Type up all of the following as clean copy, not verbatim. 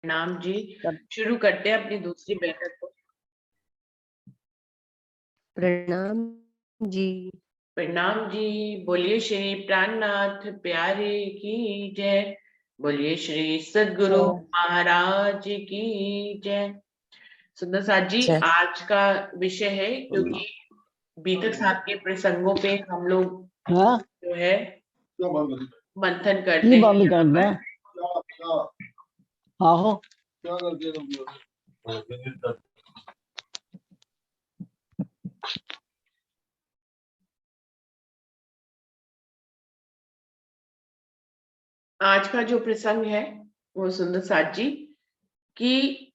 प्रणाम जी। शुरू करते हैं अपनी दूसरी बैठक को। प्रणाम जी। प्रणाम जी। बोलिए श्री प्राणनाथ प्यारे की जय। बोलिए श्री सद्गुरु महाराज की जय। सुंदर साथ जी, आज का विषय है, क्योंकि बीतक साहब के प्रसंगों पे हम लोग जो है मंथन करते हैं। आज का जो प्रसंग है वो सुंदर साथ जी की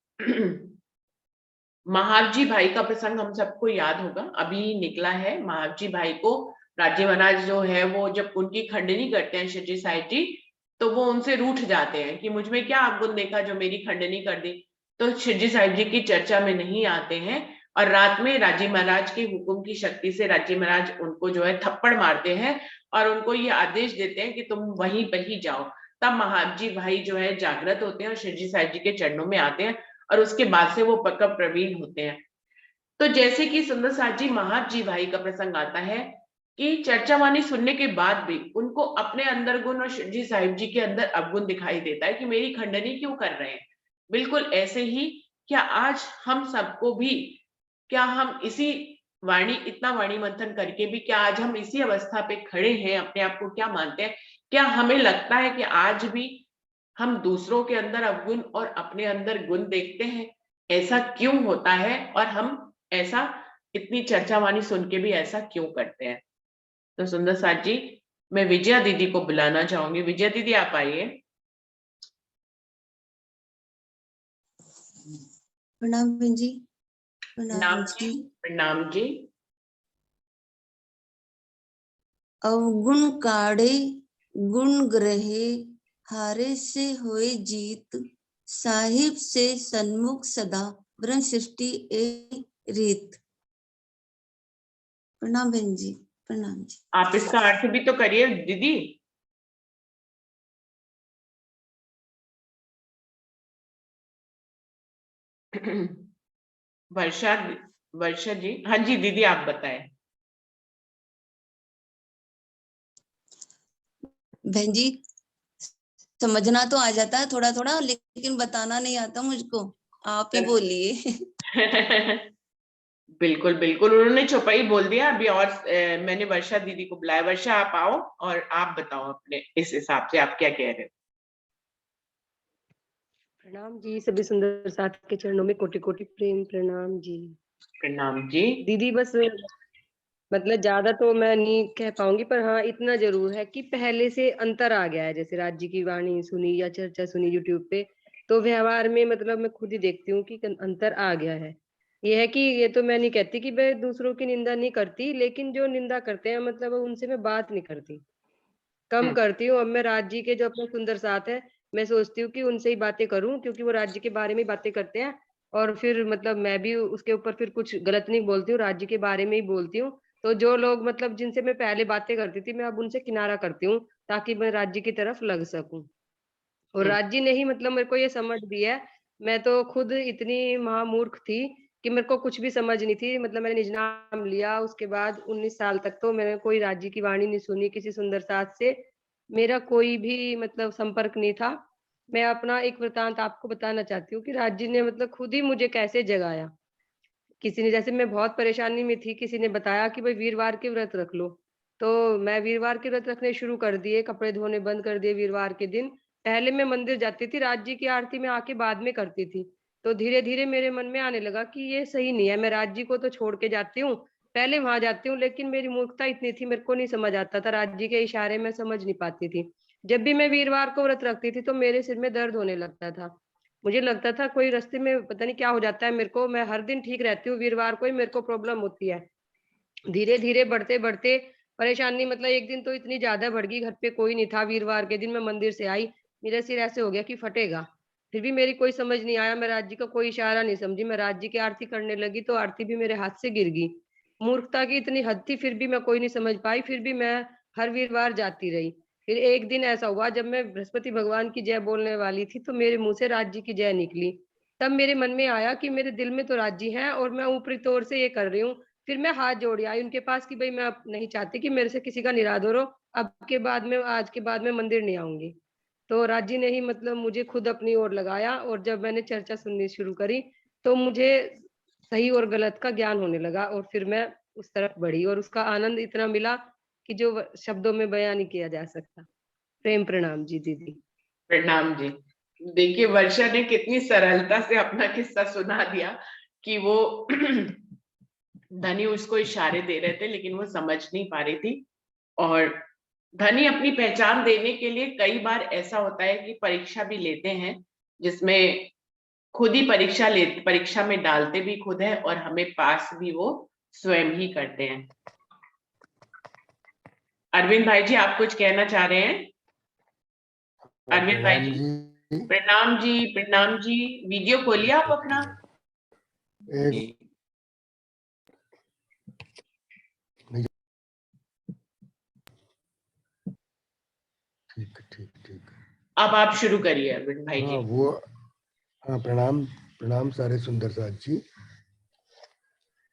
महावजी भाई का प्रसंग हम सबको याद होगा, अभी निकला है। महावजी भाई को राज्य महाराज जो है वो जब उनकी खंडनी करते हैं शिवजी साहिब जी, तो वो उनसे रूठ जाते हैं कि मुझ में क्या अवगुण देखा जो मेरी खंडनी कर दी। तो शिवजी साहिब जी की चर्चा में नहीं आते हैं और रात में राजी महाराज के हुक्म की शक्ति से राजी महाराज उनको जो है थप्पड़ मारते हैं और उनको ये आदेश देते हैं कि तुम वहीं पर ही जाओ। तब महावजी भाई जो है जागृत होते हैं और शिवजी साहिब जी के चरणों में आते हैं और उसके बाद से वो पक्का प्रवीण होते हैं। तो जैसे कि सुंदर साथ जी महावजी भाई का प्रसंग आता है कि चर्चा वाणी सुनने के बाद भी उनको अपने अंदर गुण और शिवजी साहिब जी के अंदर अवगुण दिखाई देता है कि मेरी खंडनी क्यों कर रहे हैं। बिल्कुल ऐसे ही क्या आज हम सबको भी, क्या हम इसी वाणी इतना वाणी मंथन करके भी क्या आज हम इसी अवस्था पे खड़े हैं? अपने आप को क्या मानते हैं? क्या हमें लगता है कि आज भी हम दूसरों के अंदर अवगुण और अपने अंदर गुण देखते हैं? ऐसा क्यों होता है और हम ऐसा इतनी चर्चा वाणी सुन के भी ऐसा क्यों करते हैं? तो सुंदर साथ जी, मैं विजया दीदी को बुलाना चाहूंगी। विजया दीदी आप आइए। प्रणाम बहन जी। प्रणाम जी। प्रणाम जी। अवगुण काढ़े गुण ग्रहे, हारे से होए जीत, साहिब से सन्मुख सदा ब्रह्म सृष्टि ए रीत। प्रणाम बहन जी। प्रणाम जी। आप इसका अर्थ भी तो करिए दीदी। वर्षा वर्षा जी, हाँ जी दीदी आप बताएं। बहन जी, समझना तो आ जाता है थोड़ा थोड़ा, लेकिन बताना नहीं आता मुझको। आप ही बोलिए। बिल्कुल बिल्कुल, उन्होंने चौपाई बोल दिया अभी। और मैंने वर्षा दीदी को बुलाया। वर्षा आप आओ और आप बताओ अपने इस हिसाब से आप क्या कह रहे हो। प्रणाम जी। सभी सुंदर साथ के चरणों में कोटि कोटि प्रेम प्रणाम जी। प्रणाम जी। दीदी बस मतलब ज्यादा तो मैं नहीं कह पाऊंगी, पर हाँ इतना जरूर है कि पहले से अंतर आ गया है। जैसे राज्य की वाणी सुनी या चर्चा सुनी यूट्यूब पे, तो व्यवहार में मतलब मैं खुद ही देखती हूँ कि अंतर आ गया है। ये है कि ये तो मैं नहीं कहती कि मैं दूसरों की निंदा नहीं करती, लेकिन जो निंदा करते हैं मतलब उनसे मैं बात नहीं करती, कम करती हूँ। अब मैं राज्य के जो अपने सुंदर साथ है, मैं सोचती हूँ कि उनसे ही बातें करूं, क्योंकि वो राज्य के बारे में बातें करते हैं। और फिर मतलब मैं भी उसके ऊपर फिर कुछ गलत नहीं बोलती हूँ, राज्य के बारे में ही बोलती हूँ। तो जो लोग मतलब जिनसे मैं पहले बातें करती थी, मैं अब उनसे किनारा करती हूँ ताकि मैं राज्य की तरफ लग सकूं। और राज्य ने ही मतलब मेरे को ये समझ दिया है। मैं तो खुद इतनी महामूर्ख थी कि मेरे को कुछ भी समझ नहीं थी। मतलब मैंने निज नाम लिया, उसके बाद 19 साल तक तो मैंने कोई राज्य की वाणी नहीं सुनी, किसी सुंदर साथ से मेरा कोई भी मतलब संपर्क नहीं था। मैं अपना एक वृतांत आपको बताना चाहती हूँ कि राज्य ने मतलब खुद ही मुझे कैसे जगाया। किसी ने, जैसे मैं बहुत परेशानी में थी, किसी ने बताया कि भाई वीरवार के व्रत रख लो, तो मैं वीरवार के व्रत रखने शुरू कर दिए, कपड़े धोने बंद कर दिए वीरवार के दिन। पहले मैं मंदिर जाती थी, राज्य की आरती में आके बाद में करती थी। तो धीरे धीरे मेरे मन में आने लगा कि ये सही नहीं है, मैं राज्य को तो छोड़ के जाती हूँ, पहले वहां जाती हूँ। लेकिन मेरी मूर्खता इतनी थी, मेरे को नहीं समझ आता था, राज्य के इशारे में समझ नहीं पाती थी। जब भी मैं वीरवार को व्रत रखती थी तो मेरे सिर में दर्द होने लगता था। मुझे लगता था कोई रास्ते में पता नहीं क्या हो जाता है मेरे को, मैं हर दिन ठीक रहती हूँ, वीरवार को ही मेरे को प्रॉब्लम होती है। धीरे धीरे बढ़ते बढ़ते परेशानी मतलब एक दिन तो इतनी ज्यादा बढ़ गई, घर पे कोई नहीं था, वीरवार के दिन मैं मंदिर से आई, मेरा सिर ऐसे हो गया कि फटेगा। फिर भी मेरी कोई समझ नहीं आया, मैं राज्य का कोई इशारा नहीं समझी, मैं राज्य की आरती करने लगी तो आरती भी मेरे हाथ से गिर गई। मूर्खता की इतनी हद थी, फिर भी मैं कोई नहीं समझ पाई, फिर भी मैं हर वीरवार जाती रही। फिर एक दिन ऐसा हुआ जब मैं बृहस्पति भगवान की जय बोलने वाली थी तो मेरे मुंह से राज्य की जय निकली। तब मेरे मन में आया कि मेरे दिल में तो राज्य है और मैं ऊपरी तौर से ये कर रही हूँ। फिर मैं हाथ जोड़ आई उनके पास कि भाई मैं अब नहीं चाहती कि मेरे से किसी का निरादर हो। अब के बाद में आज के बाद में मंदिर नहीं आऊंगी। तो राज्य ने ही मतलब मुझे खुद अपनी ओर लगाया और जब मैंने चर्चा सुननी शुरू करी तो मुझे सही और गलत का ज्ञान होने लगा और फिर मैं उस तरफ बढ़ी और उसका आनंद इतना मिला कि जो शब्दों में बयां नहीं किया जा सकता। प्रेम प्रणाम जी दीदी। प्रणाम जी। देखिए वर्षा ने कितनी सरलता से अपना किस्सा सुना दिया कि वो धनी उसको इशारे दे रहे थे लेकिन वो समझ नहीं पा रही थी। और धनी अपनी पहचान देने के लिए कई बार ऐसा होता है कि परीक्षा भी लेते हैं, जिसमें खुद ही परीक्षा में डालते भी खुद है और हमें पास भी वो स्वयं ही करते हैं। अरविंद भाई जी, आप कुछ कहना चाह रहे हैं? अरविंद भाई प्रणाम जी, जी। प्रणाम जी। प्रणाम जी। वीडियो खोलिए आप अपना। एक ठीक ठीक ठीक। अब आप शुरू करिए अरविंद भाई हाँ जी। वो हाँ प्रणाम प्रणाम सारे सुंदर साथ जी।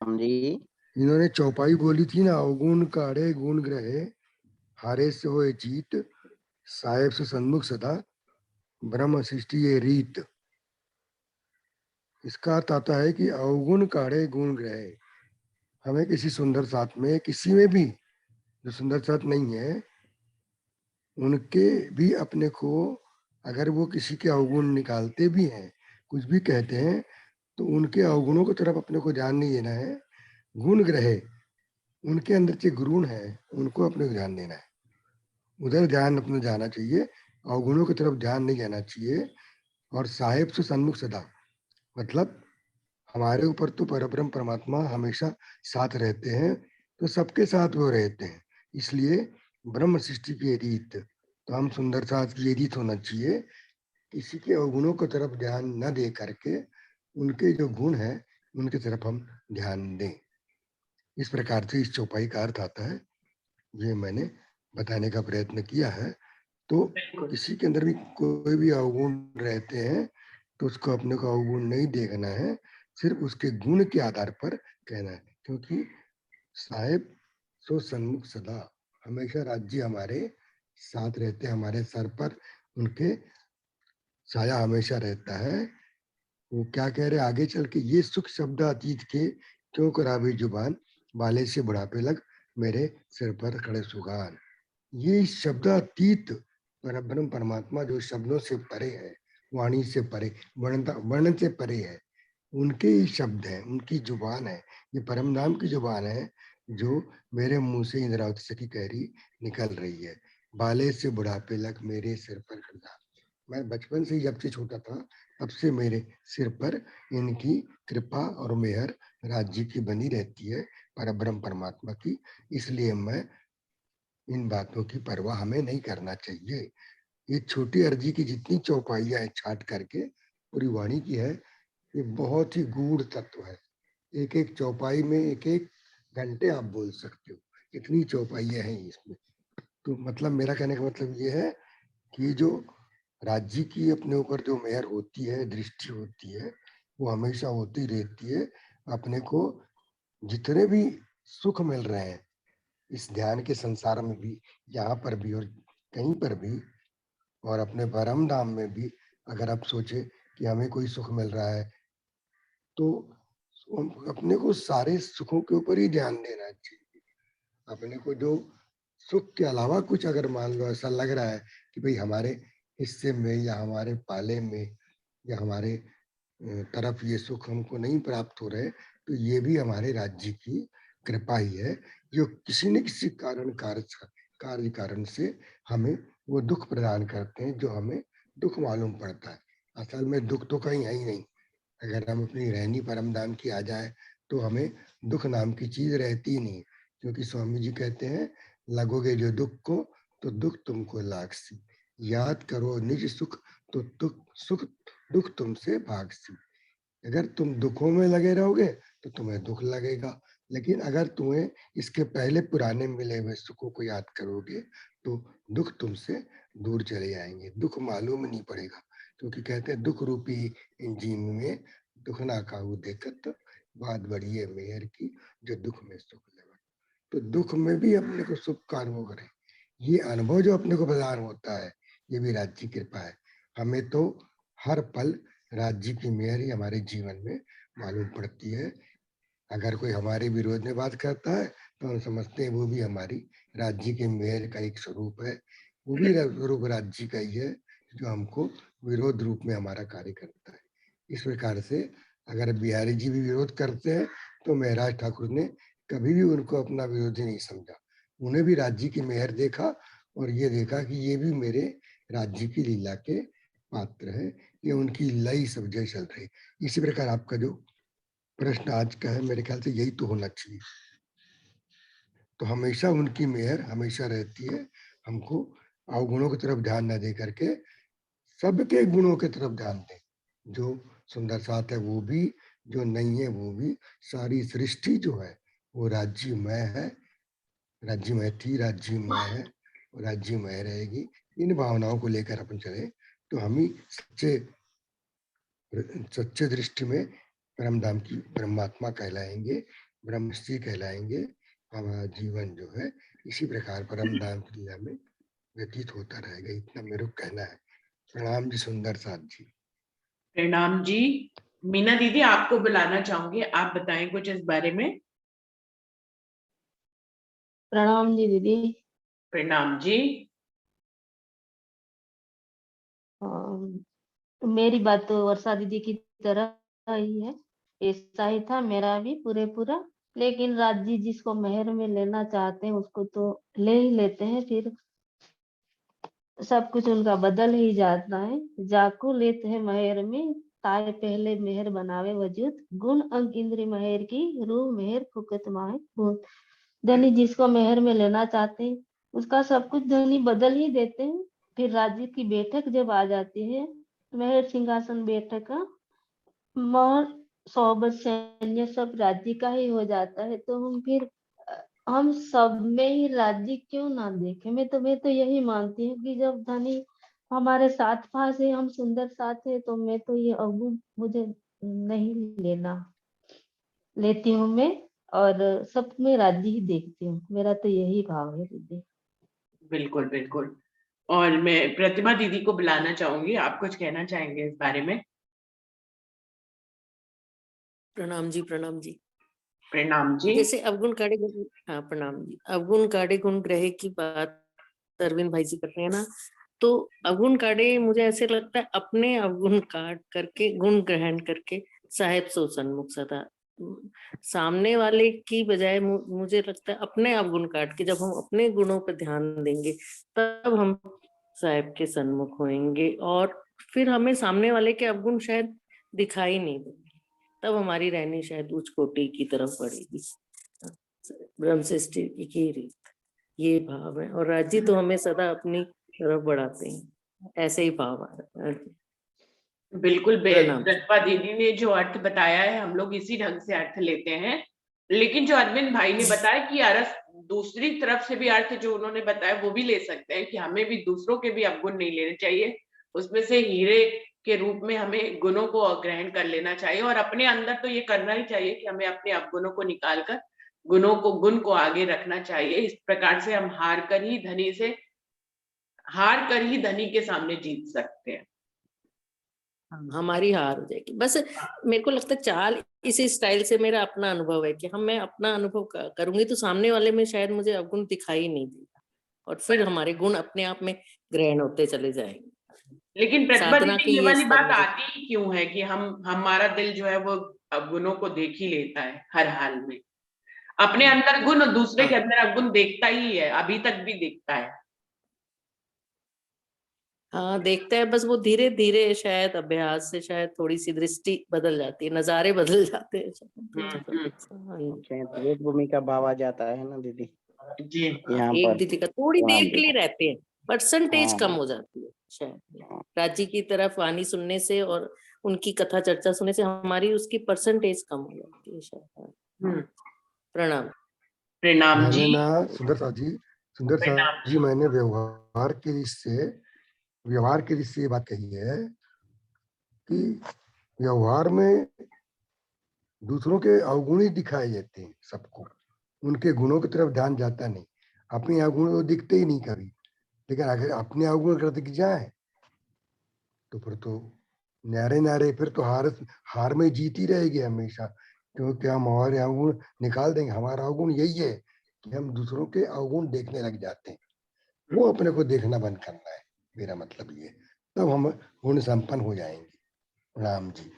जी इन्होंने चौपाई बोली थी ना, अवगुण काढ़े गुण ग्रहे, हारे से होए जीत, साहेब से सन्मुख सदा, ब्रह्म सृष्टि ये रीत। इसका अर्थ आता है कि अवगुण काढ़े गुण ग्रहे, हमें किसी सुंदर साथ में, किसी में भी जो सुंदर साथ नहीं है उनके भी अपने को, अगर वो किसी के अवगुण निकालते भी हैं, कुछ भी कहते हैं, तो उनके अवगुणों की तरफ अपने को ध्यान नहीं देना है। गुण ग्रहे, उनके अंदर जो गुण है उनको अपने को ध्यान देना है, उधर ध्यान अपना जाना चाहिए, अवगुणों की तरफ ध्यान नहीं जाना चाहिए। और साहेब से सन्मुख सदा, मतलब हमारे ऊपर तो परब्रह्म परमात्मा हमेशा साथ रहते हैं, तो सबके साथ वो रहते हैं, इसलिए ब्रह्म सृष्टि की रीत, तो हम सुंदर साथ की ये रीत होना चाहिए, किसी के अवगुणों की तरफ ध्यान न दे करके उनके जो गुण है उनकी तरफ हम ध्यान दें। इस प्रकार से इस चौपाई का अर्थ आता है, ये मैंने बताने का प्रयत्न किया है। तो किसी के अंदर भी कोई भी अवगुण रहते हैं तो उसको अपने को अवगुण नहीं देखना है, सिर्फ उसके गुण के आधार पर कहना है, क्योंकि साहेब सो सन्मुख सदा, हमेशा राज्य हमारे साथ रहते हैं, हमारे सर पर उनके साया हमेशा रहता है। वो क्या कह रहे आगे चल के, ये सुख शब्द अतीत के क्यों करावे जुबान, बाले से बुढ़ापे लग मेरे सिर पर खड़े सुगान। ये शब्द अतीत परब्रह्म परमात्मा जो शब्दों से परे है, वाणी से परे, वर्णन से परे है, उनके ही शब्द हैं, उनकी जुबान है, ये परम धाम की जुबान है जो मेरे मुंह से इंद्रावती सखी कह रही निकल रही है। बाले से बुढ़ापे लग मेरे सिर पर खड़ा, मैं बचपन से ही जब से छोटा था तब से मेरे सिर पर इनकी कृपा और मेहर राज्य की बनी रहती है, परब्रह्म परमात्मा की, इसलिए मैं इन बातों की परवाह हमें नहीं करना चाहिए। ये छोटी अर्जी की जितनी चौपाइयां हैं छाट करके पूरी वाणी की है, ये बहुत ही गूढ़ तत्व है, एक एक चौपाई में एक एक घंटे आप बोल सकते हो, इतनी चौपाइयां हैं इसमें। तो मतलब मेरा कहने का मतलब ये है कि जो राज्य की अपने ऊपर जो मेहर होती है, दृष्टि होती है, वो हमेशा होती रहती है। अपने को जितने भी सुख मिल रहे हैं इस ध्यान के संसार में भी, यहाँ पर भी और कहीं पर भी, और अपने परम धाम में भी, अगर आप सोचे कि हमें कोई सुख मिल रहा है तो अपने को सारे सुखों के ऊपर ही ध्यान देना चाहिए। अपने को जो सुख के अलावा कुछ अगर मान लो ऐसा लग रहा है कि भाई हमारे हिस्से में या हमारे पाले में या हमारे तरफ ये सुख हमको नहीं प्राप्त हो रहे, तो ये भी हमारे राज्य की कृपा ही है, जो किसी न किसी कार्य कारण से हमें वो दुख प्रदान करते हैं, जो हमें दुख मालूम पड़ता है। असल में दुख तो कहीं है ही नहीं, अगर हम अपनी रहनी परम धाम की आ जाए तो हमें दुख नाम की चीज रहती ही नहीं, क्योंकि स्वामी जी कहते हैं लगोगे जो दुख को तो दुख तुमको लागसी, याद करो निज सुख तो सुख दुख तुमसे भागसी। अगर तुम दुखों में लगे रहोगे तो तुम्हें दुख लगेगा, लेकिन अगर तुम्हें इसके पहले पुराने मिले हुए सुखों को याद करोगे तो दुख तुमसे दूर चले जाएंगे, दुख मालूम नहीं पड़ेगा, क्योंकि कहते हैं दुख रूपी इंजीन में दुख ना काहू देखत, बात बड़ी है मेहर की जो दुख में सुख लेवा। तो दुख में भी अपने को सुख का अनुभव करें, ये अनुभव जो अपने को प्रदान होता है ये भी राज्य की कृपा है। हमें तो हर पल राज्य की मेहर ही हमारे जीवन में मालूम पड़ती है। अगर कोई हमारे विरोध में बात करता है तो हम समझते हैं वो भी हमारी राज्य के मेहर का एक स्वरूप है, वो भी स्वरूप राज्य का ही है जो हमको विरोध रूप में हमारा कार्य करता है। इस प्रकार से अगर बिहारी जी भी विरोध करते हैं तो महराज ठाकुर ने कभी भी उनको अपना विरोधी नहीं समझा, उन्हें भी राज्य की मेहर देखा और ये देखा कि ये भी मेरे राज्य की लीला के पात्र है, ये उनकी लई सब जगह चल रही। इसी प्रकार आपका जो प्रश्न आज का है मेरे ख्याल से यही तो होना चाहिए। तो हमेशा उनकी मेहर हमेशा रहती है, हमको अवगुणों की तरफ ध्यान न दे करके सबके गुणों की तरफ ध्यान दें। जो सुंदर साथ है वो भी, जो नहीं है वो भी, सारी सृष्टि जो है वो राज्यमय है, राज्यमय थी, राज्यमय है और राज्यमय रहेगी। इन भावनाओं को लेकर अपन चले तो हम ही सच्चे दृष्टि में परम धाम की परमात्मा कहलाएंगे, ब्रह्मश्री कहलाएंगे। हमारा जीवन जो है इसी प्रकार परम धाम की लीला में व्यतीत होता रहेगा, इतना मेरे को कहना है। प्रणाम जी सुंदर साथ जी। प्रणाम जी। मीना दीदी आपको बुलाना चाहूंगी, आप बताएं कुछ इस बारे में। प्रणाम जी दीदी। प्रणाम जी। मेरी बात तो वर्षा दीदी की तरह ही है, ऐसा ही था मेरा भी पूरा, लेकिन राज जी जिसको मेहर में लेना चाहते हैं उसको तो ले ही लेते हैं, फिर सब कुछ उनका बदल ही जाता है। जाको लेते हैं मेहर में, ताए पहले मेहर बनावे वजूद, गुण अंक इंद्री मेहर की, रूह मेहर फुकत माहे भूत। धनी जिसको मेहर में लेना चाहते हैं उसका सब कुछ धनी बदल ही देते हैं। फिर राज्य की बैठक जब आ जाती है, मेहर सिंहासन बैठक का महल सोबत सैन्य सब राज्य का ही हो जाता है, तो हम फिर हम सब में ही राज्य क्यों ना देखें। मैं तो यही मानती हूँ कि जब धनी हमारे साथ पास है, हम सुंदर साथ है, तो मैं तो ये अवगुण मुझे नहीं लेना, लेती हूँ मैं, और सब में राज्य ही देखती हूँ। मेरा तो यही भाव है दीदी। बिल्कुल बिल्कुल। और मैं प्रतिमा दीदी को बुलाना चाहूंगी, आप कुछ कहना चाहेंगे इस बारे में। प्रणाम जी, प्रणाम जी। प्रणाम जी। जैसे अवगुण काढ़े गुण, हाँ प्रणाम जी, अवगुण काढ़े गुण ग्रह की बात अरविंद भाई जी कर रहे हैं ना, तो अवगुण काढ़े मुझे ऐसे लगता है अपने अवगुण काट करके गुण ग्रहण करके साहेब सो सन्मुख सदा, सामने वाले की बजाय मुझे लगता है अपने अवगुण काट के जब हम अपने गुणों पर ध्यान देंगे तब हम साहेब के सन्मुख होंगे, और फिर हमें सामने वाले के अवगुण शायद दिखाई नहीं देंगे, तब हमारी रहनी शायद उच्च कोटि की तरफ बढ़ेगी। ब्रह्म सृष्टि की रीत ये भाव है, और राज्य तो हमें सदा अपनी तरफ बढ़ाते हैं, ऐसे ही भाव आ रहा है। बिल्कुल प्रणाम। प्रतिभा दीदी ने जो अर्थ बताया है हम लोग इसी ढंग से अर्थ लेते हैं, लेकिन जो अरविंद भाई ने बताया कि अर्थ दूसरी तरफ से भी अर्थ जो उन्होंने बताया वो भी ले सकते हैं कि हमें भी दूसरों के भी अवगुण नहीं लेने चाहिए, उसमें से हीरे के रूप में हमें गुणों को ग्रहण कर लेना चाहिए, और अपने अंदर तो ये करना ही चाहिए कि हमें अपने अवगुणों को निकाल कर गुण को आगे रखना चाहिए। इस प्रकार से हम हार कर ही धनी के सामने जीत सकते हैं। हमारी हार हो जाएगी बस। मेरे को लगता है चाल इसी स्टाइल से, मेरा अपना अनुभव है कि मैं अपना अनुभव करूंगी तो सामने वाले में शायद मुझे अवगुण दिखाई नहीं देगा, और फिर हमारे गुण अपने आप में ग्रहण होते चले जाएंगे। लेकिन प्रतिभा साधना दीदी की ये ये वाली स्तर बात मुझे आती ही क्यों है कि हमारा दिल जो है वो गुणों को देख ही लेता है हर हाल में, अपने अंदर गुण और दूसरे के अंदर अवगुण देखता ही है, अभी तक भी देखता है। हाँ देखता है, बस वो धीरे धीरे शायद अभ्यास से शायद थोड़ी सी दृष्टि बदल जाती है, नजारे बदल जाते हैं। एक भूमिका भाव आ जाता है ना दीदी जी यहाँ एक पर। दीदी का थोड़ी हाँ देर के लिए रहते हैं, परसेंटेज कम हो जाती है शायद। हाँ। राजी की तरफ वाणी सुनने से और उनकी कथा चर्चा सुनने से हमारी उसकी परसेंटेज कम हो जाती है शायद। प्रणाम। प्रणाम मैंने जी। ना सुंदर साथ प्रणाम जी मैंने व्यवहार के दृष्टि ये बात कही है कि व्यवहार में दूसरों के अवगुण ही दिखाए जाते हैं सबको, उनके गुणों की तरफ ध्यान जाता नहीं, अपने अवगुण तो दिखते ही नहीं कभी। लेकिन अगर अपने अवगुण कर दिख जाए तो फिर तो न्यारे न्यारे, फिर तो हार में जीती रहेगी हमेशा, क्योंकि हम हमारे अवगुण निकाल देंगे। हमारा अवगुण यही है कि हम दूसरों के अवगुण देखने लग जाते हैं, वो अपने को देखना बंद करना है, मेरा मतलब ये, तब हम गुण संपन्न हो जाएंगे। राम जी।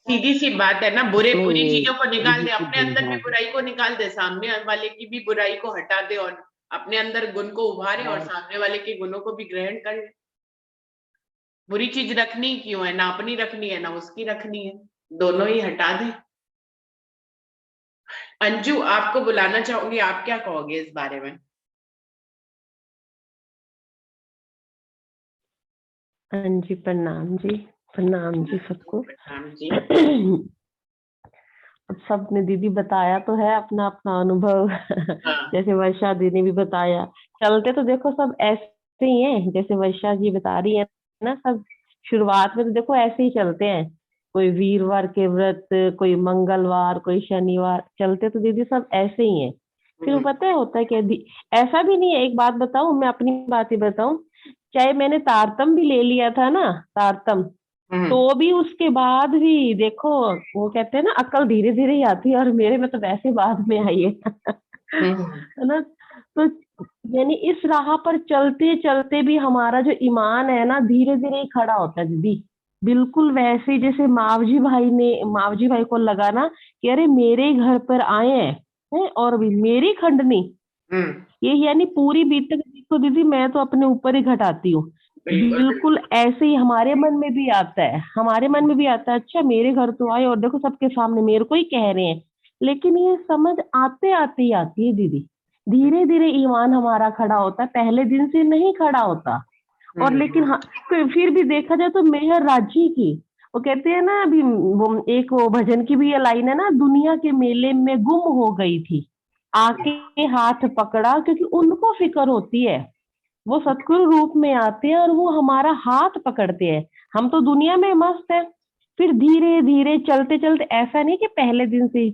सीधी सी बात है ना, बुरी नहीं, चीजों को निकाल दीदी दे, की अपने अंदर भी हाँ, बुराई को निकाल दे, सामने वाले की भी बुराई को हटा दे, और अपने अंदर गुण को उभारे और सामने वाले के गुणों को भी ग्रहण कर ले। बुरी चीज रखनी क्यों है, ना अपनी रखनी है ना उसकी रखनी है, दोनों ही हटा दे। अंजू, आपको बुलाना चाहूंगी, आप क्या कहोगे इस बारे में? हाँ जी, प्रणाम जी, प्रणाम जी सबको। प्रणाम जी। अब सबने दीदी बताया तो है अपना अपना अनुभव। हाँ। जैसे वर्षा दी ने भी बताया, चलते तो देखो सब ऐसे ही हैं, जैसे वर्षा जी बता रही है ना, सब शुरुआत में तो देखो ऐसे ही चलते हैं, कोई वीरवार के व्रत, कोई मंगलवार, कोई शनिवार, चलते तो दीदी सब ऐसे ही हैं। फिर वो पता है होता है क्या ऐसा भी नहीं है। एक बात बताऊं, मैं अपनी बात ही बताऊं, चाहे मैंने तारतम भी ले लिया था ना, तारतम, तो भी उसके बाद भी देखो, वो कहते हैं ना अक्ल धीरे धीरे ही आती है, और मेरे में तो वैसे बाद में आई है। है ना? तो यानी इस राह पर चलते चलते भी हमारा जो ईमान है ना, धीरे धीरे ही खड़ा होता है दीदी। बिल्कुल वैसे ही जैसे मावजी भाई को लगा ना कि अरे मेरे घर पर आए हैं, और भी मेरी खंडनी, ये यानी पूरी बीतक देखो दीदी, मैं तो अपने ऊपर ही घटाती हूँ। बिल्कुल। बिल्कुल ऐसे ही हमारे मन में भी आता है, हमारे मन में भी आता है, अच्छा मेरे घर तो आए और देखो सबके सामने मेरे को ही कह रहे हैं। लेकिन ये समझ आते आते ही आती है दीदी, धीरे धीरे ईमान हमारा खड़ा होता है, पहले दिन से नहीं खड़ा होता। और लेकिन हाँ, फिर भी देखा जाए तो मेहर राज्य की, वो कहते हैं ना, अभी वो एक वो भजन की भी ये लाइन है ना, दुनिया के मेले में गुम हो गई थी, आके हाथ पकड़ा, क्योंकि उनको फिक्र होती है, वो सतगुरु रूप में आते हैं और वो हमारा हाथ पकड़ते हैं। हम तो दुनिया में मस्त है। फिर धीरे धीरे चलते चलते, ऐसा नहीं कि पहले दिन से ही,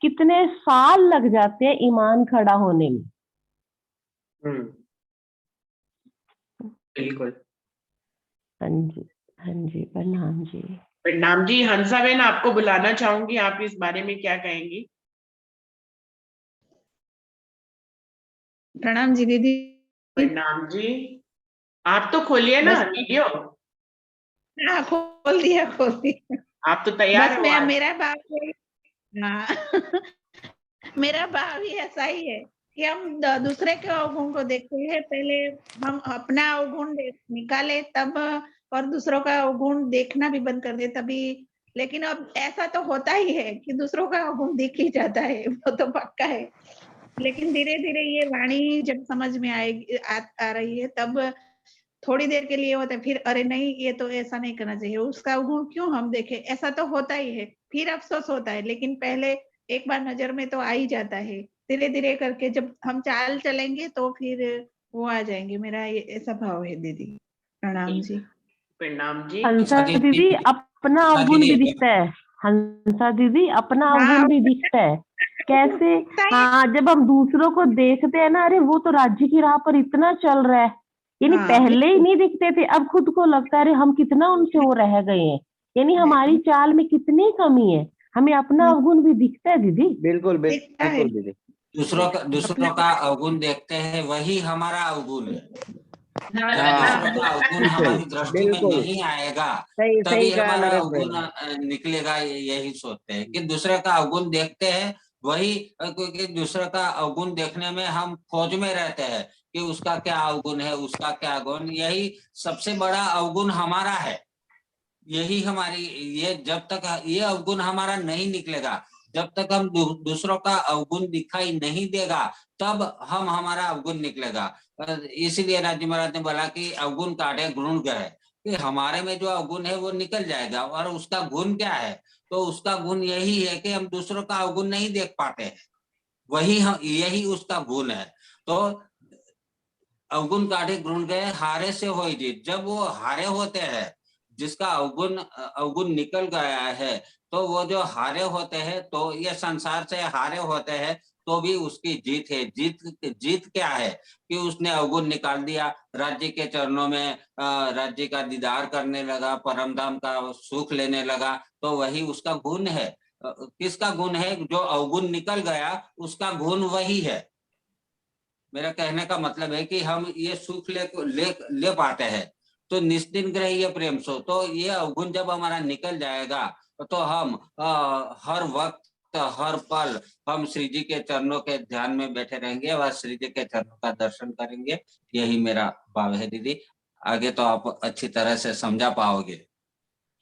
कितने साल लग जाते हैं ईमान खड़ा होने में। बिल्कुल। हाँ जी, हाँ जी, प्रणाम जी। प्रणाम जी। हंसाबेन, आपको बुलाना चाहूंगी, आप इस बारे में क्या कहेंगी? प्रणाम जी दीदी। प्रणाम जी। आप तो खोलिए ना बस वीडियो। हाँ, खोल दिया। आप तो तैयार बस हो मैं आज। मेरा भाव हाँ मेरा भाव ही ऐसा ही है कि हम दूसरे के अवगुण को देखते हैं, पहले हम अपना अवगुण निकाले तब, और दूसरों का अवगुण देखना भी बंद कर दे तभी। लेकिन अब ऐसा तो होता ही है कि दूसरों का अवगुण दिख ही जाता है, वो तो पक्का है। लेकिन धीरे धीरे ये वाणी जब समझ में आएगी, आ रही है, तब थोड़ी देर के लिए होता है, फिर अरे नहीं ये तो ऐसा नहीं करना चाहिए, उसका गुण क्यों हम देखें, ऐसा तो होता ही है, फिर अफसोस होता है। लेकिन पहले एक बार नजर में तो आ ही जाता है, धीरे धीरे करके जब हम चाल चलेंगे तो फिर वो आ जाएंगे। मेरा ये ऐसा भाव है दीदी। प्रणाम जी। प्रणाम जी। हंसा दीदी, अपना अवगुण भी दिखता है। हंसा दीदी, अपना अवगुण भी दिखता है। कैसे? हाँ, जब हम दूसरों को देखते हैं ना, अरे वो तो राज्य की राह पर इतना चल रहा है, यानी हाँ, पहले ही बिल्कुल। नहीं दिखते थे, अब खुद को लगता है अरे हम कितना उनसे वो रह गए हैं, यानी हमारी चाल में कितनी कमी है, हमें अपना अवगुण भी दिखता है दीदी। बिल्कुल दिखता है। बिल्कुल दीदी। दूसरों का अवगुण देखते हैं, वही हमारा अवगुण है। जब हाँ, दूसरों का अवगुण हमारी दृष्टि में बिल्कुल नहीं आएगा, सही तभी कहा हमारा नरेश अवगुण भाई। निकलेगा। यही सोचते हैं कि दूसरे का अवगुण देखते हैं, वही, क्योंकि दूसरे का अवगुण देखने में हम खोज में रहते हैं कि उसका क्या अवगुण है, उसका क्या गुण, यही सबसे बड़ा अवगुण हमारा है। यही हमारी, ये जब तक ये अवगुण हमारा नहीं निकलेगा, जब तक हम दूसरों का अवगुण दिखाई नहीं देगा, तब हमारा अवगुण निकलेगा। इसीलिए राज्य महाराज ने बोला कि अवगुण काटे गुण गए, कि हमारे में जो अवगुण है वो निकल जाएगा। और उसका गुण क्या है? तो उसका गुण यही है कि हम दूसरों का अवगुण नहीं देख पाते हैं। यही उसका गुण है। तो अवगुण काढ़े गुण गए हारे से होई जीत। जब वो हारे होते हैं, जिसका अवगुण निकल गया है, तो वो जो हारे होते हैं, तो ये संसार से हारे होते हैं तो भी उसकी जीत है। जीत क्या है कि उसने अवगुण निकाल दिया, राज्य के चरणों में राज्य का दीदार करने लगा, परम धाम का सुख लेने लगा, तो वही उसका गुण है। किसका गुण है? जो अवगुण निकल गया उसका गुण वही है। मेरा कहने का मतलब है कि हम ये सुख ले पाते हैं, तो निश्चिंत ग्रह प्रेम सो। तो ये अवगुण जब हमारा निकल जाएगा तो हम हर वक्त हर पल हम श्री जी के चरणों के ध्यान में बैठे रहेंगे और श्री जी के चरणों का दर्शन करेंगे। यही मेरा भाव है दीदी। आगे तो आप अच्छी तरह से समझा पाओगे।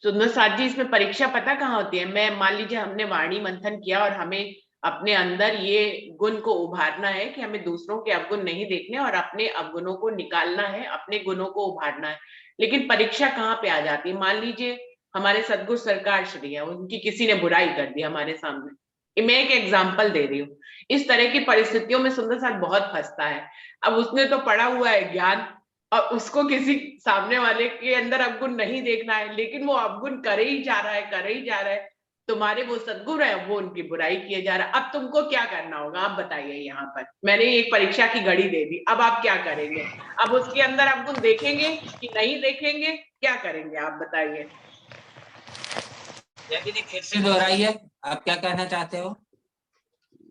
सुंदर साथ जी, इसमें परीक्षा पता कहाँ होती है? मैं मान लीजिए हमने वाणी मंथन किया और हमें अपने अंदर ये गुण को उभारना है कि हमें दूसरों के अवगुण नहीं देखने और अपने अवगुणों को निकालना है, अपने गुणों को उभारना है। लेकिन परीक्षा कहाँ पे आ जाती है? मान लीजिए हमारे सदगुरु सरकार श्री है, उनकी किसी ने बुराई कर दी हमारे सामने। मैं एक एग्जाम्पल दे रही हूँ। इस तरह की परिस्थितियों में सुंदर साथ बहुत फंसता है। अब उसने तो पढ़ा हुआ है ज्ञान, और उसको किसी सामने वाले के अंदर अवगुण नहीं देखना है, लेकिन वो अवगुण करे ही जा रहा है। तुम्हारे वो सदगुरु है, वो उनकी बुराई किए जा रहा है। अब तुमको क्या करना होगा, आप बताइए। यहाँ पर मैंने एक परीक्षा की घड़ी दे दी, अब आप क्या करेंगे? अब उसके अंदर अवगुण देखेंगे कि नहीं देखेंगे, क्या करेंगे आप बताइए? दीदी फिर से दोहराइए, आप क्या कहना चाहते हो?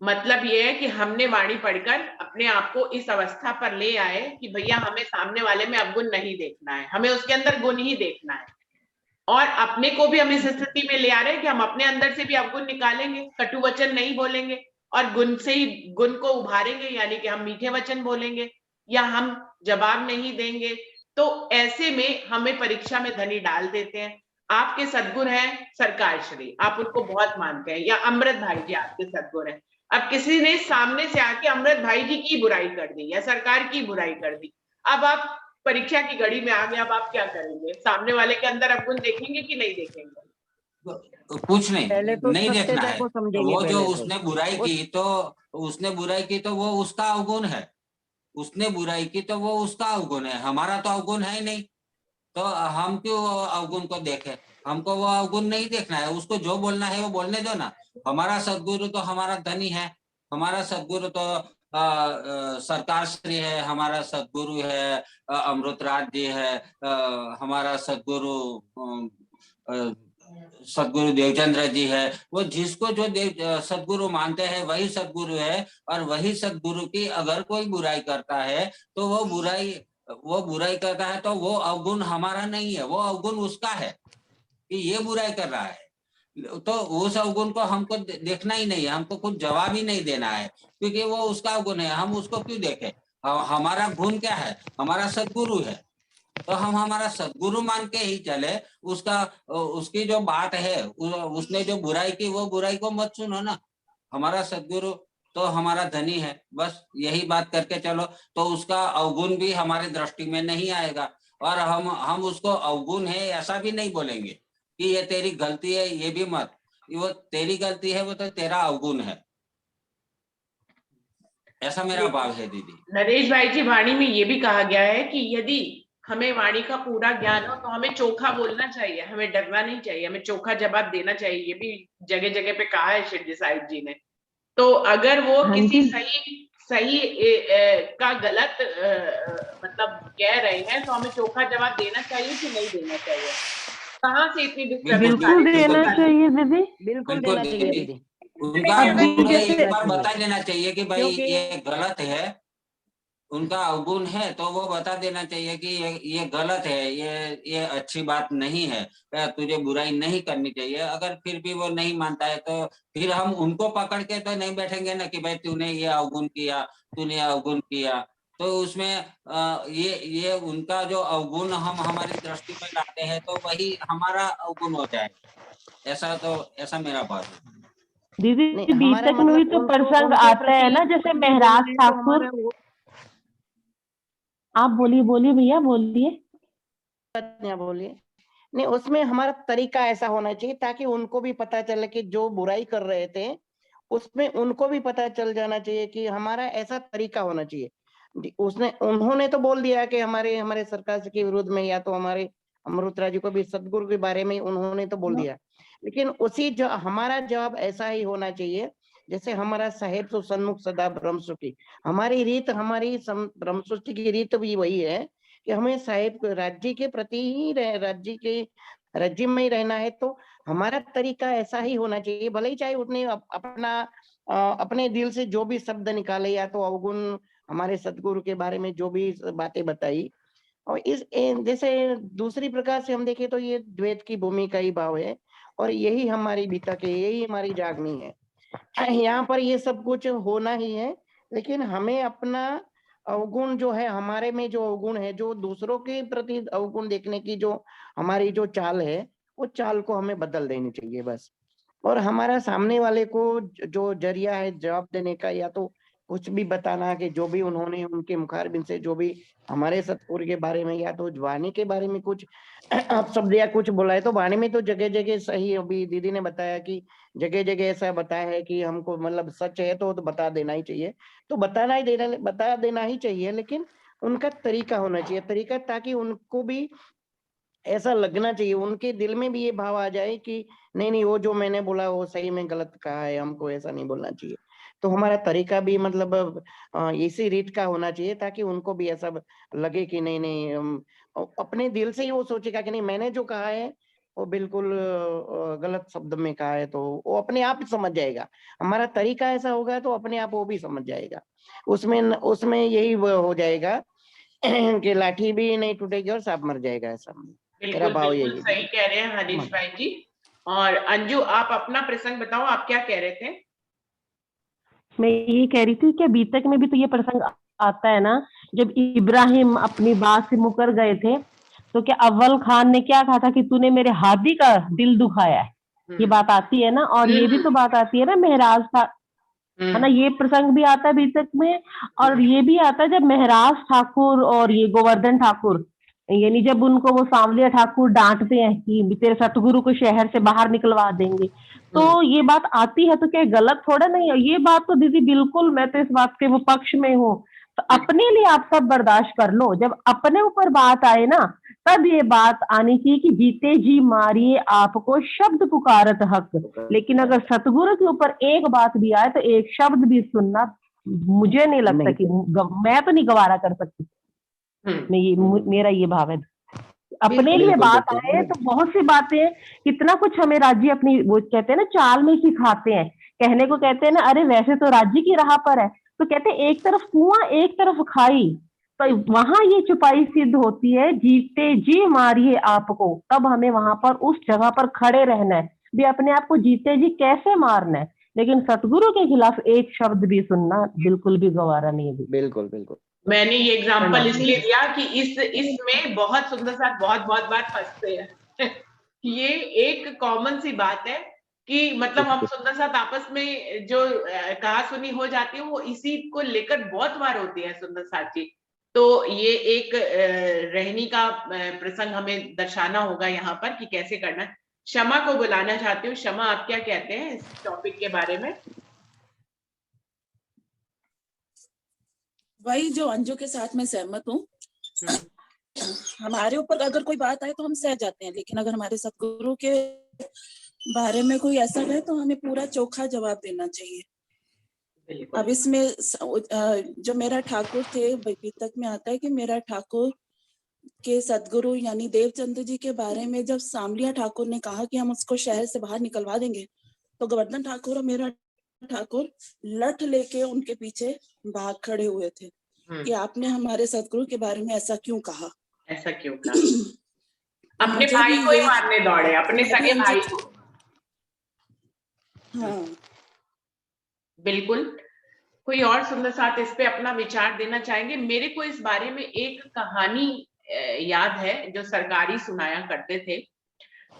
मतलब ये है कि हमने वाणी पढ़कर अपने आप को इस अवस्था पर ले आए कि भैया हमें सामने वाले में अवगुण नहीं देखना है, हमें उसके अंदर गुण ही देखना है। और अपने को भी हम इस स्थिति में ले आ रहे हैं कि हम अपने अंदर से भी अवगुण निकालेंगे, कटु वचन नहीं बोलेंगे और गुण से ही गुण को उभारेंगे, यानी कि हम मीठे वचन बोलेंगे या हम जवाब नहीं देंगे। तो ऐसे में हमें परीक्षा में धनी डाल देते हैं। आपके सदगुरु हैं सरकार श्री, आप उनको बहुत मानते हैं, या अमृत भाई जी आपके सदगुरु हैं। अब किसी ने सामने से आके अमृत भाई जी की बुराई कर दी या सरकार की बुराई कर दी, अब आप परीक्षा की घड़ी में आ गए, अब आप क्या करेंगे? सामने वाले के अंदर अवगुण देखेंगे कि नहीं देखेंगे? पहले कुछ नहीं तो देखना सत्यता है। को समझेंगे। वो जो पहले तो उसने बुराई की तो वो उसका अवगुण है। उसने बुराई की तो वो उसका अवगुण है, हमारा तो अवगुण है ही नहीं। तो हम क्यों अवगुण को देखें? हमको वो अवगुण नहीं देखना है, उसको जो बोलना है वो बोलने दो ना। हमारा सदगुरु तो हमारा धनी है, हमारा सदगुरु तो सरकार श्री है, हमारा सदगुरु है अमृतराज जी है, हमारा सदगुरु सदगुरु देवचंद्र जी है। वो जिसको जो सदगुरु मानते हैं वही सदगुरु है। और वही सदगुरु की अगर कोई बुराई करता है तो वो बुराई करता है तो वो अवगुण हमारा नहीं है, वो अवगुण उसका है कि ये बुराई कर रहा है। तो उस अवगुण को हमको देखना ही नहीं है, हमको कुछ जवाब ही नहीं देना है, क्योंकि वो उसका अवगुण है। हम उसको क्यों देखें? हमारा गुण क्या है? हमारा सदगुरु है, तो हम हमारा सदगुरु मान के ही चले। उसकी जो बात है, उसने जो बुराई की वो बुराई को मत सुनो ना। हमारा सदगुरु तो हमारा धनी है, बस यही बात करके चलो, तो उसका अवगुण भी हमारे दृष्टि में नहीं आएगा। और हम उसको अवगुण है ऐसा भी नहीं बोलेंगे कि ये तेरी गलती है, ये भी मत। वो तेरी गलती है, वो तो तेरा अवगुण है। ऐसा मेरा भाव है दीदी। नरेश भाई जी, वाणी में ये भी कहा गया है कि यदि हमें वाणी का पूरा ज्ञान हो तो हमें चोखा बोलना चाहिए, हमें डरना नहीं चाहिए, हमें चोखा जवाब देना चाहिए। ये भी जगह जगह पे कहा है शिरडी साहिब जी ने। तो अगर वो हाँ किसी जी। सही का गलत मतलब कह रहे हैं तो हमें चोखा जवाब देना चाहिए कि नहीं देना चाहिए? कहाँ से इतनी बिल्कुल देना चाहिए दीदी। बिल्कुल बिल्कुल देना चाहिए दीदी। दीदी। उनका अब अवगुण है, जैसे एक बार बता देना चाहिए कि भाई क्योंकि ये गलत है। उनका अवगुण है तो वो बता देना चाहिए कि ये गलत है, ये अच्छी बात नहीं है, तुझे बुराई नहीं करनी चाहिए। अगर फिर भी वो नहीं मानता है तो फिर हम उनको पकड़ के तो नहीं बैठेंगे ना कि भाई तूने ये अवगुण किया, तूने अवगुण किया। तो उसमें ये उनका जो अवगुण हम हमारी दृष्टि में लाते हैं तो वही हमारा अवगुण हो जाएगा। ऐसा मेरा भाव है। दीदी नहीं, हमारा बीतक में भी मतलब तो प्रसंग उनके आता है प्रति ना, जैसे कुछ भी महराज बोलना है तो ठाकुर। हमारा वो आप बोलिए भैया, बोलिए। क्या बोलिए। नहीं, उसमें हमारा तरीका ऐसा होना चाहिए ताकि उनको भी पता चले कि जो बुराई कर रहे थे उसमें उनको भी पता चल जाना चाहिए कि हमारा ऐसा तरीका होना चाहिए। उन्होंने तो बोल दिया कि हमारे सरकार के विरोध में, या तो हमारे अमृतराज जी को भी सदगुरु के बारे में उन्होंने तो बोल दिया, लेकिन उसी जो हमारा जवाब ऐसा ही होना चाहिए जैसे हमारा साहेब सो सन्मुख सदा ब्रह्म सृष्टि। हमारी रीत, हमारी ब्रह्म सृष्टि की रीत भी वही है कि हमें साहेब राज्य के प्रति ही राज्य के राज्य में ही रहना है, तो हमारा तरीका ऐसा ही होना चाहिए। भले ही चाहे उसने अपने दिल से जो भी शब्द निकाले, या तो अवगुण हमारे सदगुरु के बारे में जो भी बातें बताई, और जैसे दूसरी प्रकार से हम देखें तो ये द्वैत की भूमि का ही भाव है, और यही हमारी बीतक है, यही हमारी जागनी है। यहाँ पर ये सब कुछ होना ही है, लेकिन हमें अपना अवगुण जो है, हमारे में जो अवगुण है, जो दूसरों के प्रति अवगुण देखने की जो हमारी जो चाल है, वो चाल को हमें बदल देनी चाहिए बस। और हमारा सामने वाले को जो जरिया है जवाब देने का, या तो कुछ भी बताना कि जो भी उन्होंने उनके मुखारबिंद से जो भी हमारे सतपुर के बारे में, या तो वाणी के बारे में कुछ आप शब्द या कुछ बोला है, तो वाणी में तो जगह जगह सही, अभी दीदी ने बताया कि जगह जगह ऐसा बताया है कि हमको मतलब सच है तो बता देना ही चाहिए, तो बता देना ही चाहिए, लेकिन उनका तरीका होना चाहिए, तरीका, ताकि उनको भी ऐसा लगना चाहिए, उनके दिल में भी ये भाव आ जाए कि नहीं, वो जो मैंने बोला वो सही में गलत कहा है, हमको ऐसा नहीं बोलना चाहिए। तो हमारा तरीका भी मतलब इसी रीत का होना चाहिए, ताकि उनको भी ऐसा लगे कि नहीं, अपने दिल से ही वो सोचेगा कि नहीं, मैंने जो कहा है वो बिल्कुल गलत शब्द में कहा है, तो वो अपने आप समझ जाएगा। हमारा तरीका ऐसा होगा तो अपने आप वो भी समझ जाएगा। उसमें यही हो जाएगा कि लाठी भी नहीं टूटेगी और सांप मर जाएगा, ऐसा मेरा भाव बिल्कुल यही सही कह रहे हैं हरीश भाई जी। और अंजू, आप अपना प्रसंग बताओ, आप क्या कह रहे थे? मैं ये कह रही थी कि बीतक में भी तो ये प्रसंग आता है ना, जब इब्राहिम अपनी बात से मुकर गए थे, तो क्या अव्वल खान ने क्या कहा था कि तूने मेरे हादी का दिल दुखाया है, ये बात आती है ना। और ये भी तो बात आती है ना महराज था, है ना, ये प्रसंग भी आता है बीतक में। और ये भी आता है जब महराज ठाकुर और ये गोवर्धन ठाकुर, यानी जब उनको वो सांवलिया ठाकुर डांटते हैं कि तेरे सतगुरु को शहर से बाहर निकलवा देंगे, तो ये बात आती है तो क्या गलत थोड़ा नहीं है ये बात। तो दीदी बिल्कुल मैं तो इस बात के वो पक्ष में हूँ। तो अपने लिए आप सब बर्दाश्त कर लो, जब अपने ऊपर बात आए ना तब ये बात आनी चाहिए कि जीते जी मारिए आपको शब्द पुकारत हक। लेकिन अगर सतगुरु के ऊपर एक बात भी आए तो एक शब्द भी सुनना मुझे नहीं लगता कि मैं तो नहीं गवारा कर सकती। मैं ये मेरा ये भाव है। अपने लिए बात आए तो बहुत सी बातें, कितना कुछ हमें राज्य अपनी वो कहते हैं ना चाल में सिखाते हैं। कहने को कहते हैं ना, अरे वैसे तो राज्य की राह पर है, तो कहते हैं एक तरफ कुआं एक तरफ खाई, तो वहां ये चुपाई सिद्ध होती है, जीते जी मारिए आपको, तब हमें वहां पर उस जगह पर खड़े रहना है भी अपने आप को जीते जी कैसे मारना है। लेकिन सतगुरु के खिलाफ एक शब्द भी सुनना बिल्कुल भी गवारा नहीं है। बिल्कुल बिल्कुल। मैंने ये एग्जाम्पल इसलिए दिया कि इसमें बहुत सुंदर साथ बहुत बार फंसते हैं ये एक कॉमन सी बात है कि मतलब हम सुंदर साथ आपस में जो कहा सुनी हो जाती है वो इसी को लेकर बहुत बार होती है सुंदर साथ जी। तो ये एक रहनी का प्रसंग हमें दर्शाना होगा यहाँ पर कि कैसे करना है। क्षमा को बुलाना चाहती हूँ। क्षमा, आप क्या कहते हैं इस टॉपिक के बारे में? वही जो अंजू के साथ मैं सहमत हूँ। हमारे ऊपर अगर कोई बात आए तो हम सह जाते हैं, लेकिन अगर हमारे सतगुरु के बारे में कोई ऐसा कहे तो हमें पूरा चोखा जवाब देना चाहिए। अब इसमें जो मेरा ठाकुर थे, बीतक में आता है कि मेरा ठाकुर के सतगुरु यानी देवचंद्र जी के बारे में जब सांवलिया ठाकुर ने कहा कि हम उसको शहर से बाहर निकलवा देंगे, तो गोवर्धन ठाकुर और मेरा ठाकुर लठ लेके उनके पीछे भाग खड़े हुए थे कि आपने हमारे सतगुरु के बारे में ऐसा क्यों कहा, ऐसा क्यों कहा। अपने भाई को ही मारने दौड़े, अपने सगे भाई को। हाँ बिल्कुल। कोई और सुंदर साथ इस पे अपना विचार देना चाहेंगे? मेरे को इस बारे में एक कहानी याद है जो सरकारी सुनाया करते थे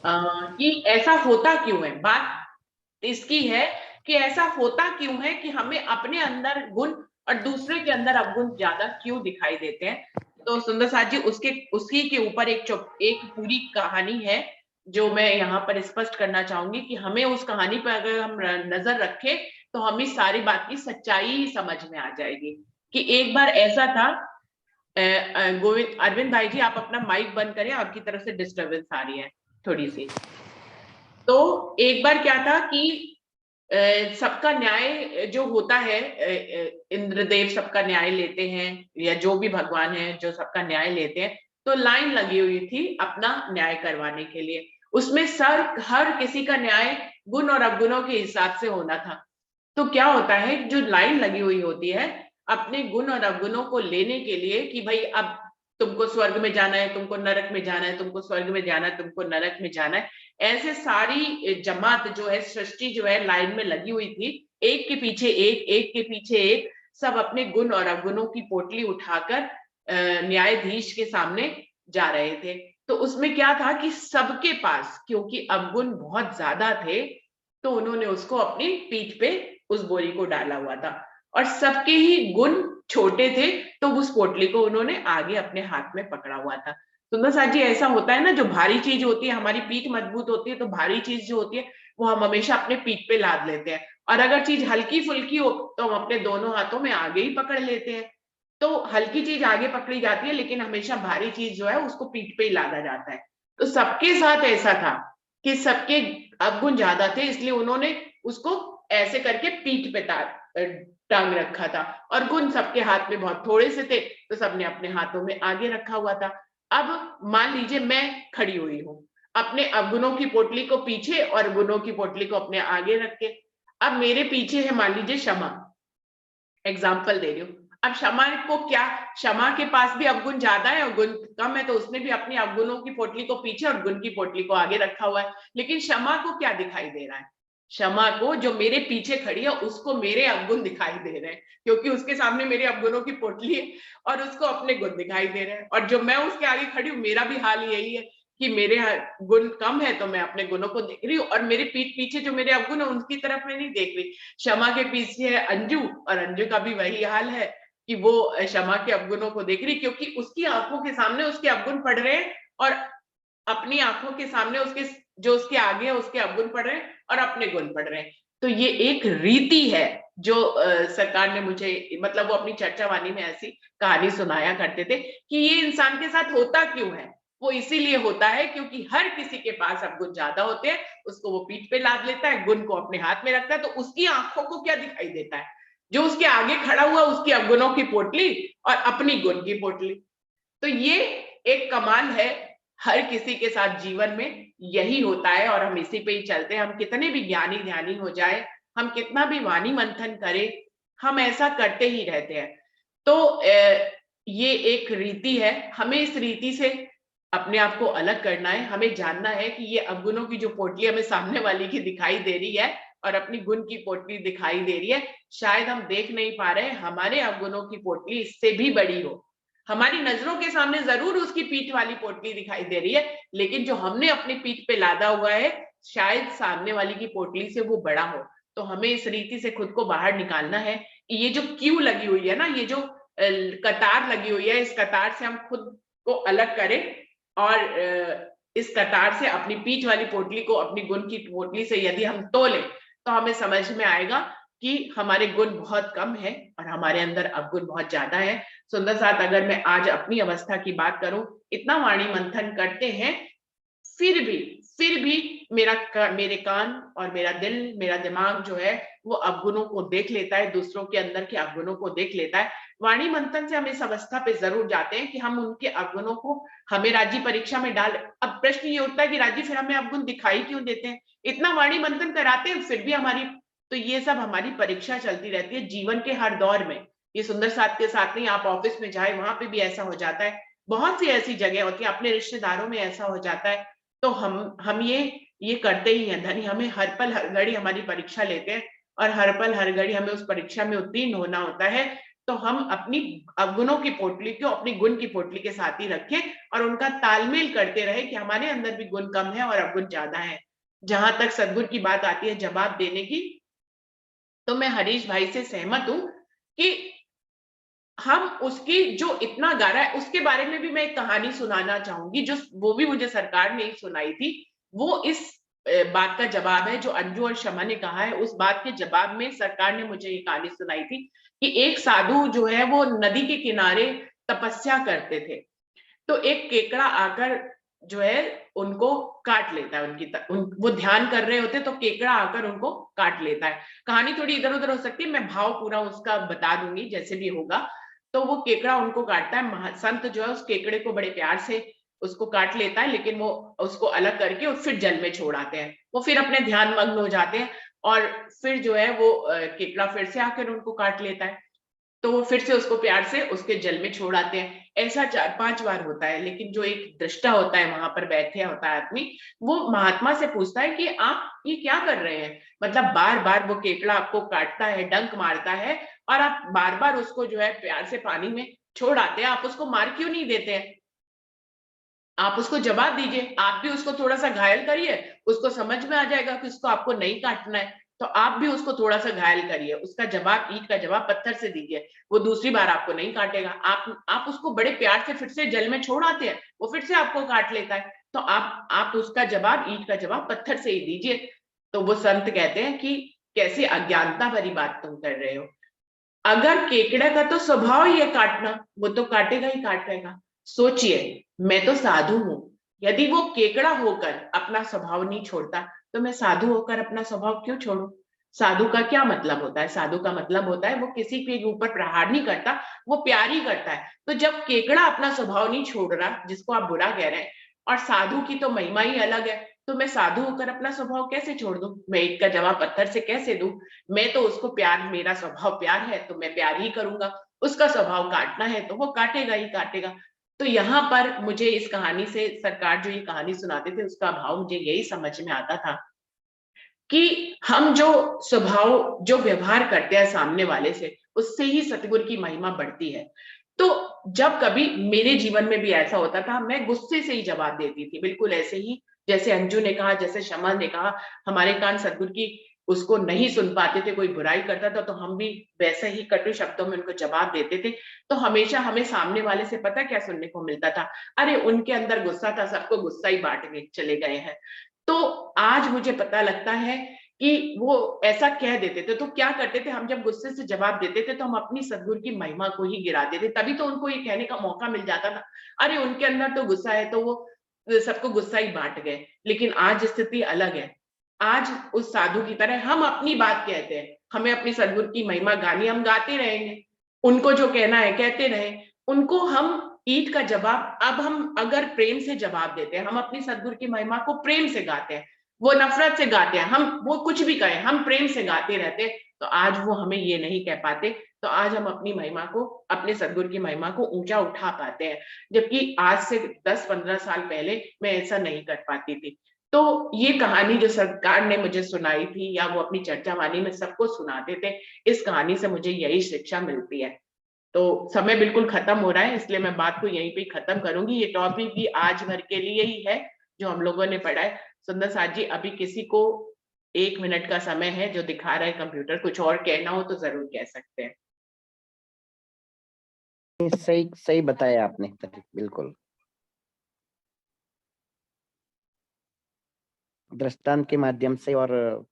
कि ऐसा होता क्यों है। बात इसकी है कि ऐसा होता क्यों है कि हमें अपने अंदर गुण और दूसरे के अंदर अवगुण ज्यादा क्यों दिखाई देते हैं। तो सुंदर साथ जी उसी के ऊपर एक पूरी कहानी है जो मैं यहाँ पर स्पष्ट करना चाहूंगी कि हमें उस कहानी पर अगर हम नजर रखें तो हमें सारी बात की सच्चाई ही समझ में आ जाएगी। कि एक बार ऐसा था, गोविंद अरविंद भाई जी आप अपना माइक बंद करें, आपकी तरफ से डिस्टरबेंस आ रही है थोड़ी सी। तो एक बार क्या था कि सबका न्याय जो होता है, इंद्रदेव सबका न्याय लेते हैं या जो भी भगवान है जो सबका न्याय लेते हैं, तो लाइन लगी हुई थी अपना न्याय करवाने के लिए। उसमें हर किसी का न्याय गुण और अवगुणों के हिसाब से होना था। तो क्या होता है, जो लाइन लगी हुई होती है अपने गुण और अवगुणों को लेने के लिए कि भाई अब तुमको स्वर्ग में जाना है, तुमको नरक में जाना है, तुमको स्वर्ग में जाना है, तुमको नरक में जाना है, ऐसे सारी जमात जो है, सृष्टि जो है लाइन में लगी हुई थी, एक के पीछे एक के पीछे एक, सब अपने गुण और अवगुणों की पोटली उठाकर न्यायाधीश के सामने जा रहे थे। तो उसमें क्या था कि सबके पास क्योंकि अवगुण बहुत ज्यादा थे, तो उन्होंने उसको अपनी पीठ पे उस बोरी को डाला हुआ था, और सबके ही गुण छोटे थे, तो उस पोटली को उन्होंने आगे अपने हाथ में पकड़ा हुआ था। सुंदर साथ जी, ऐसा होता है ना, जो भारी चीज होती है, हमारी पीठ मजबूत होती है, तो भारी चीज जो होती है वो हम हमेशा अपने पीठ पे लाद लेते हैं, और अगर चीज हल्की फुल्की हो तो हम अपने दोनों हाथों में आगे ही पकड़ लेते हैं। तो हल्की चीज आगे पकड़ी जाती है, लेकिन हमेशा भारी चीज जो है उसको पीठ पे ही लादा जाता है। तो सबके साथ ऐसा था कि सबके अवगुण ज्यादा थे, इसलिए उन्होंने उसको ऐसे करके पीठ पे टांग रखा था, और गुण सबके हाथ में बहुत थोड़े से थे, तो सबने अपने हाथों में आगे रखा हुआ था। अब मान लीजिए मैं खड़ी हुई हूं, अपने अवगुणों की पोटली को पीछे और गुणों की पोटली को अपने आगे रख के। अब मेरे पीछे है मान लीजिए क्षमा, एग्जाम्पल दे रही हूँ। अब क्षमा को क्या, क्षमा के पास भी अवगुण ज्यादा है और गुण कम है, तो उसने भी अपनी अवगुणों की पोटली को पीछे और गुण की पोटली को आगे रखा हुआ है। लेकिन क्षमा को क्या दिखाई दे रहा है, क्षमा को जो मेरे पीछे खड़ी है उसको मेरे अवगुण दिखाई दे रहे हैं, क्योंकि उसके सामने मेरे अवगुणों की पोटली है और उसको अपने गुण दिखाई दे रहे हैं। और जो मैं उसके आगे खड़ी हूँ, मेरा भी हाल यही है कि मेरे गुण कम है तो मैं अपने गुणों को देख रही हूँ, और मेरे पीठ पीछे जो मेरे अवगुण है उनकी तरफ मैं नहीं देख रही। क्षमा के पीछे है अंजू, और अंजू का भी वही हाल है कि वो क्षमा के अवगुणों को देख रही, क्योंकि उसकी आंखों के सामने उसके अवगुण पड़ रहे हैं, और अपनी आंखों के सामने उसके जो उसके आगे है उसके अवगुण पड़ रहे हैं और अपने गुण पड़ रहे हैं। तो ये एक रीति है जो सरकार ने मुझे, मतलब वो अपनी चर्चा वाणी में ऐसी कहानी सुनाया करते थे कि ये इंसान के साथ होता क्यों है। वो इसीलिए होता है क्योंकि हर किसी के पास अवगुण ज्यादा होते हैं, उसको वो पीठ पे लाद लेता है, गुण को अपने हाथ में रखता है, तो उसकी आंखों को क्या दिखाई देता है, जो उसके आगे खड़ा हुआ उसकी अवगुणों की पोटली और अपनी गुण की पोटली। तो ये एक कमाल है, हर किसी के साथ जीवन में यही होता है, और हम इसी पे ही चलते हैं। हम कितने भी ज्ञानी ध्यानी हो जाए, हम कितना भी वाणी मंथन करें, हम ऐसा करते ही रहते हैं। तो ये एक रीति है, हमें इस रीति से अपने आप को अलग करना है। हमें जानना है कि ये अवगुणों की जो पोटली हमें सामने वाली की दिखाई दे रही है और अपनी गुण की पोटली दिखाई दे रही है, शायद हम देख नहीं पा रहे, हमारे अवगुणों की पोटली इससे भी बड़ी हो। हमारी नजरों के सामने जरूर उसकी पीठ वाली पोटली दिखाई दे रही है, लेकिन जो हमने अपनी पीठ पे लादा हुआ है शायद सामने वाली की पोटली से वो बड़ा हो। तो हमें इस रीति से खुद को बाहर निकालना है कि ये जो क्यू लगी हुई है ना, ये जो कतार लगी हुई है, इस कतार से हम खुद को अलग करें, और इस कतार से अपनी पीठ वाली पोटली को अपनी गुण की पोटली से यदि हम तोलें, तो हमें समझ में आएगा कि हमारे गुण बहुत कम है और हमारे अंदर अवगुण बहुत ज्यादा है। सुंदर साथ, अगर मैं आज अपनी अवस्था की बात करूं, इतना वाणी मंथन करते हैं, फिर भी मेरे कान और मेरा दिल, मेरा दिमाग जो है वो अवगुणों को देख लेता है, दूसरों के अंदर के अवगुणों को देख लेता है। वाणी मंथन से हम इस अवस्था पे जरूर जाते हैं कि हम उनके अवगुणों को हमें राज्य परीक्षा में डाल। अब प्रश्न ये उठता है कि राज्य फिर हमें अवगुण दिखाई क्यों देते हैं, इतना वाणी मंथन कराते हैं फिर भी हमारी, तो ये सब हमारी परीक्षा चलती रहती है जीवन के हर दौर में। ये सुंदर साथ के साथ नहीं, आप ऑफिस में जाए वहां पे भी ऐसा हो जाता है, बहुत सी ऐसी जगह होती है, अपने रिश्तेदारों में ऐसा हो जाता है। तो हम ये करते ही हैं धनी, हमें हर पल हर घड़ी हमारी परीक्षा लेते हैं और हर पल हर घड़ी हमें उस परीक्षा में उत्तीर्ण होना होता है। तो हम अपनी अवगुणों की पोटली को अपनी गुण की पोटली के साथ ही रखें और उनका तालमेल करते रहे कि हमारे अंदर भी गुण कम है और अवगुण ज्यादा है। जहां तक सद्गुरु की बात आती है जवाब देने की, तो मैं हरीश भाई से सहमत हूं कि हम उसकी जो इतना गा रहा है उसके बारे में भी मैं एक कहानी सुनाना चाहूंगी, जो वो भी मुझे सरकार ने ही सुनाई थी। वो इस बात का जवाब है जो अंजू और शमा ने कहा है। उस बात के जवाब में सरकार ने मुझे ये कहानी सुनाई थी कि एक साधु जो है वो नदी के किनारे तपस्या करते थे, तो एक केकड़ा आकर जो है उनको काट लेता है। वो ध्यान कर रहे होते तो केकड़ा आकर उनको काट लेता है। कहानी थोड़ी इधर उधर हो सकती है, मैं भाव पूरा उसका बता दूंगी जैसे भी होगा। तो वो केकड़ा उनको काटता है, संत जो है उस केकड़े को बड़े प्यार से उसको काट लेता है, लेकिन वो उसको अलग करके और फिर जल में छोड़ आते हैं। वो फिर अपने ध्यान मग्न हो जाते हैं और फिर जो है वो केकड़ा फिर से आकर उनको काट लेता है, तो वो फिर से उसको प्यार से उसके जल में छोड़ आते हैं। ऐसा 4-5 बार होता है। लेकिन जो एक दृष्टा होता है वहां पर बैठे होता है आदमी, वो महात्मा से पूछता है कि आप ये क्या कर रहे हैं, मतलब बार बार वो केकड़ा आपको काटता है, डंक मारता है, और आप बार बार उसको जो है प्यार से पानी में छोड़ आते हैं, आप उसको मार क्यों नहीं देते हैं? आप उसको जवाब दीजिए, आप भी उसको थोड़ा सा घायल करिए, उसको समझ में आ जाएगा कि उसको आपको नहीं काटना है, तो आप भी उसको थोड़ा सा घायल करिए। उसका जवाब, ईंट का जवाब पत्थर से दीजिए, वो दूसरी बार आपको नहीं काटेगा। आप उसको बड़े प्यार से फिर से जल में छोड़ आते हैं, वो फिर से आपको काट लेता है, तो आप उसका जवाब, ईंट का जवाब पत्थर से ही दीजिए। तो वो संत कहते हैं कि कैसी अज्ञानता भरी बात तुम कर रहे हो। अगर केकड़ा का तो स्वभाव ही है काटना, वो तो काटेगा ही काटेगा। सोचिए, मैं तो साधु हूं, यदि वो केकड़ा होकर अपना स्वभाव नहीं छोड़ता तो मैं साधु होकर अपना स्वभाव क्यों छोड़ूं? साधु का क्या मतलब होता है? साधु का मतलब होता है वो किसी के ऊपर प्रहार नहीं करता, वो प्यार ही करता है। तो जब केकड़ा अपना स्वभाव नहीं छोड़ रहा, जिसको आप बुरा कह रहे हैं, और साधु की तो महिमा ही अलग है, तो मैं साधु होकर अपना स्वभाव कैसे छोड़ दूं? मैं ईंट का जवाब पत्थर से कैसे दूं? मैं तो उसको प्यार, मेरा स्वभाव प्यार है तो मैं प्यार ही करूंगा, उसका स्वभाव काटना है तो वो काटेगा ही काटेगा। तो यहाँ पर मुझे इस कहानी से, सरकार जो ये कहानी सुनाते थे उसका भाव मुझे यही समझ में आता था कि हम जो स्वभाव, जो व्यवहार करते हैं सामने वाले से, उससे ही सतगुरु की महिमा बढ़ती है। तो जब कभी मेरे जीवन में भी ऐसा होता था, मैं गुस्से से ही जवाब देती थी, बिल्कुल ऐसे ही जैसे अंजू ने कहा, जैसे शमा ने कहा, हमारे कान सतगुरु की उसको नहीं सुन पाते थे, कोई बुराई करता था तो हम भी वैसे ही कटु शब्दों में उनको जवाब देते थे। तो हमेशा हमें सामने वाले से पता क्या सुनने को मिलता था? अरे उनके अंदर गुस्सा था, सबको गुस्सा ही बांट के चले गए हैं। तो आज मुझे पता लगता है कि वो ऐसा कह देते थे, तो क्या करते थे हम, जब गुस्से से जवाब देते थे तो हम अपनी सद्गुरु की महिमा को ही गिरा देते, तभी तो उनको ये कहने का मौका मिल जाता था, अरे उनके अंदर तो गुस्सा है तो वो सबको गुस्सा ही बांट गए। लेकिन आज स्थिति अलग है। आज उस साधु की तरह हम अपनी बात कहते हैं, हमें अपनी सद्गुरु की महिमा गानी, हम गाते रहेंगे, उनको जो कहना है कहते रहे, उनको हम ईंट का जवाब, अब हम अगर प्रेम से जवाब देते हैं, हम अपनी सद्गुरु की महिमा को प्रेम से गाते हैं, वो नफरत से गाते हैं, हम वो कुछ भी कहें, हम प्रेम से गाते रहते, तो आज वो हमें ये नहीं कह पाते। तो आज हम अपनी महिमा को, अपने सद्गुरु की महिमा को ऊंचा उठा पाते हैं, जबकि आज से 10-15 साल पहले मैं ऐसा नहीं कर पाती थी। तो ये कहानी जो सरकार ने मुझे सुनाई थी, या वो अपनी चर्चा वाणी में सबको सुनाते थे, इस कहानी से मुझे यही शिक्षा मिलती है। तो समय बिल्कुल खत्म हो रहा है, इसलिए मैं बात को यहीं पे खत्म करूंगी। ये टॉपिक भी आज भर के लिए ही है जो हम लोगों ने पढ़ा है। सुंदर साथ जी, अभी किसी को 1 मिनट का समय है जो दिखा रहा है कंप्यूटर, कुछ और कहना हो तो जरूर कह सकते हैं। सही सही बताया आपने, बिल्कुल दृष्टांत के माध्यम से, और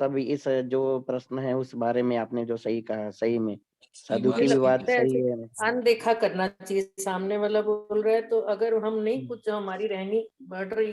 सब इस जो प्रश्न है उस बारे में आपने जो सही कहा, सही में साधु की भी बात सही है। अनदेखा करना चाहिए, सामने वाला बोल रहा है तो अगर हम नहीं, कुछ हमारी रहनी बढ़ रही